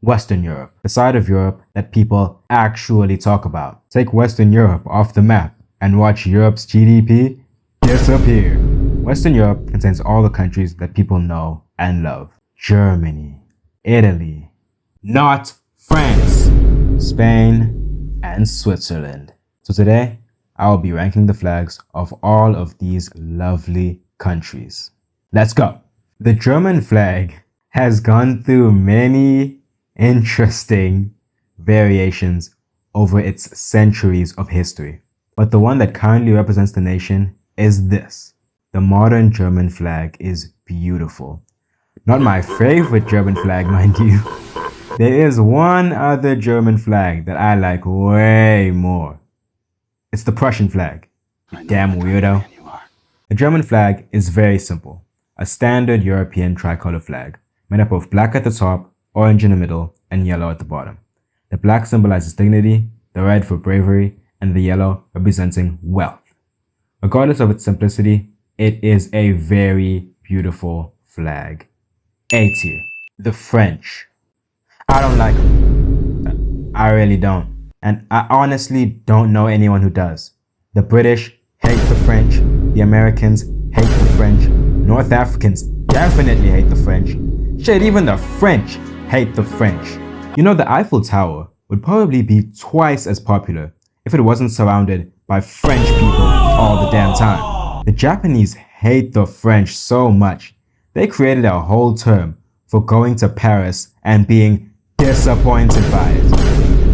Western Europe, the side of Europe that people actually talk about. Take Western Europe off the map and watch Europe's GDP disappear. Western Europe contains all the countries that people know and love. Germany, Italy, not France, Spain, and Switzerland. So today, I will be ranking the flags of all of these lovely countries. Let's go. The German flag has gone through many interesting variations over its centuries of history. But the one that currently represents the nation is this. The modern German flag is beautiful. Not my favorite German flag, mind you. There is one other German flag that I like way more. It's the Prussian flag. You damn weirdo. The German flag is very simple. A standard European tricolor flag, made up of black at the top, orange in the middle, and yellow at the bottom. The black symbolizes dignity, the red for bravery, and the yellow representing wealth. Regardless of its simplicity, it is a very beautiful flag. A tier. The French. I don't like them. I really don't. And I honestly don't know anyone who does. The British hate the French. The Americans hate the French. North Africans definitely hate the French. Shit, even the French hate the French. You know, the Eiffel Tower would probably be twice as popular if it wasn't surrounded by French people all the damn time. The Japanese hate the French so much, they created a whole term for going to Paris and being disappointed by it.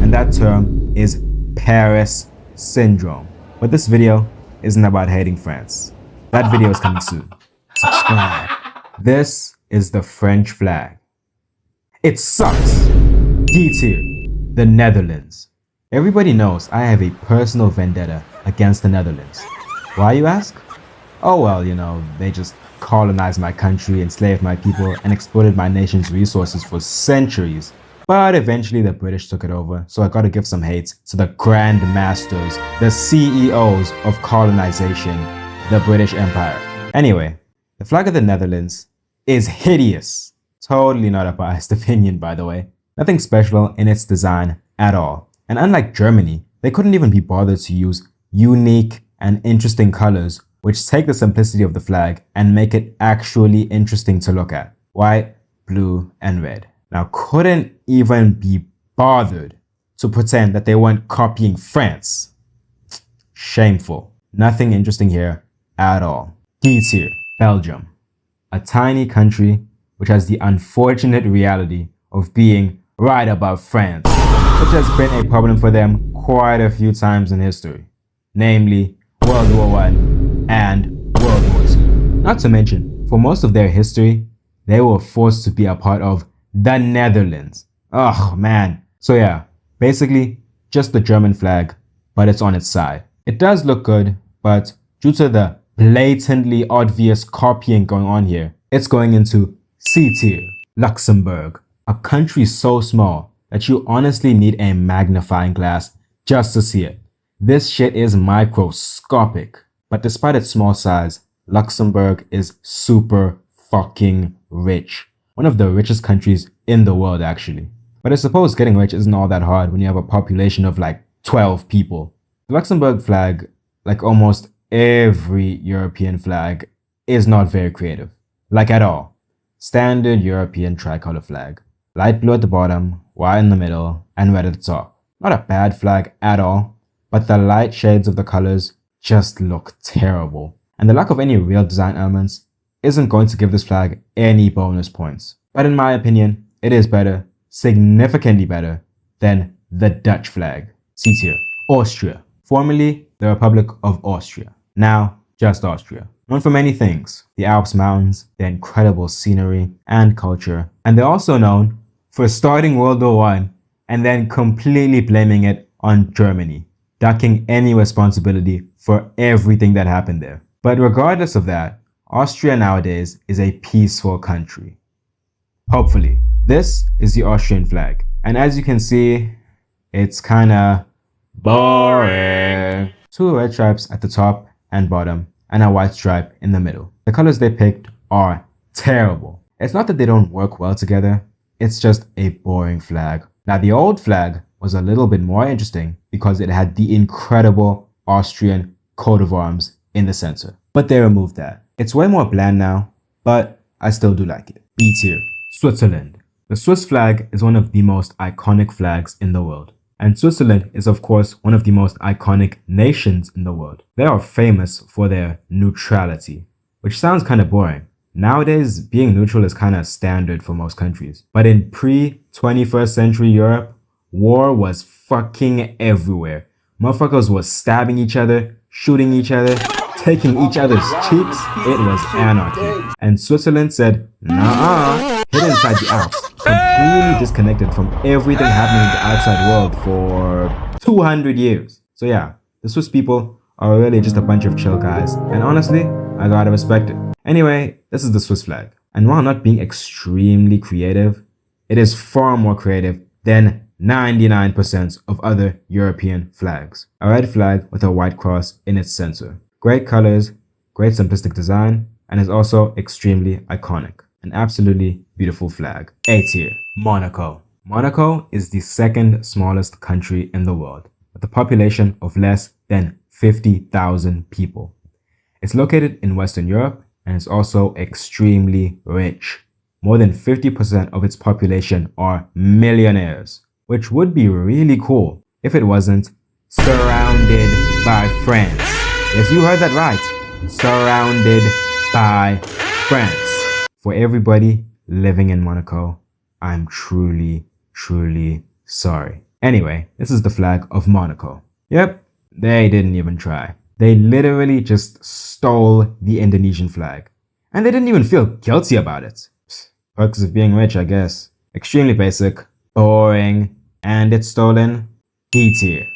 And that term is Paris Syndrome. But this video isn't about hating France. That video is coming soon. Subscribe. This is the French flag. It sucks. D tier. The Netherlands. Everybody knows I have a personal vendetta against the Netherlands. Why, you ask? Oh well, you know, they just colonized my country, enslaved my people, and exploited my nation's resources for centuries. But eventually the British took it over, so I gotta give some hate to the Grand Masters, the CEOs of colonization, the British Empire. Anyway, the flag of the Netherlands is hideous. Totally not a biased opinion, by the way. Nothing special in its design at all. And unlike Germany, they couldn't even be bothered to use unique and interesting colors which take the simplicity of the flag and make it actually interesting to look at. White, blue, and red. Now, couldn't even be bothered to pretend that they weren't copying France. Shameful. Nothing interesting here at all. D tier. Belgium. A tiny country which has the unfortunate reality of being right above France, which has been a problem for them quite a few times in history, namely World War I and World War II. Not to mention, for most of their history, they were forced to be a part of the Netherlands. Oh man. So yeah, basically just the German flag, but it's on its side. It does look good, but due to the blatantly obvious copying going on here, it's going into C tier. Luxembourg. A country so small that you honestly need a magnifying glass just to see it. This shit is microscopic. But despite its small size, Luxembourg is super fucking rich. One of the richest countries in the world, actually. But I suppose getting rich isn't all that hard when you have a population of like 12 people. The Luxembourg flag, like almost every European flag, is not very creative. Like at all. Standard European tricolor flag. Light blue at the bottom, white in the middle, and red at the top. Not a bad flag at all, but the light shades of the colors just look terrible. And the lack of any real design elements isn't going to give this flag any bonus points. But in my opinion, it is better, significantly better, than the Dutch flag. C tier. Austria. Formerly the Republic of Austria. Now just Austria. Known for many things. The Alps mountains, their incredible scenery and culture. And they're also known for starting World War I and then completely blaming it on Germany, ducking any responsibility for everything that happened there. But regardless of that, Austria nowadays is a peaceful country. Hopefully. This is the Austrian flag. And as you can see, it's kinda boring. Two red stripes at the top and bottom, and a white stripe in the middle. The colors they picked are terrible. It's not that they don't work well together, it's just a boring flag. Now, the old flag was a little bit more interesting because it had the incredible Austrian coat of arms in the center. But they removed that. It's way more bland now, but I still do like it. B tier, Switzerland. The Swiss flag is one of the most iconic flags in the world. And Switzerland is of course one of the most iconic nations in the world. They are famous for their neutrality, which sounds kind of boring. Nowadays, being neutral is kind of standard for most countries. But in pre-21st century Europe, war was fucking everywhere. Motherfuckers was stabbing each other, shooting each other, taking each other's cheeks. It was anarchy. And Switzerland said, nah, hid inside the Alps, completely disconnected from everything happening in the outside world for 200 years. So yeah, the Swiss people are really just a bunch of chill guys. And honestly, I gotta respect it. Anyway, this is the Swiss flag. And while not being extremely creative, it is far more creative than 99% of other European flags. A red flag with a white cross in its center. Great colors, great simplistic design, and is also extremely iconic. An absolutely beautiful flag. A tier, Monaco. Monaco is the second smallest country in the world, with a population of less than 50,000 people. It's located in Western Europe and is also extremely rich. More than 50% of its population are millionaires, which would be really cool if it wasn't surrounded by France. Yes, you heard that right. Surrounded by France. For everybody living in Monaco, I'm truly, truly sorry. Anyway, this is the flag of Monaco. Yep, they didn't even try. They literally just stole the Indonesian flag. And they didn't even feel guilty about it. Perks of being rich, I guess. Extremely basic, boring, and it's stolen. D tier,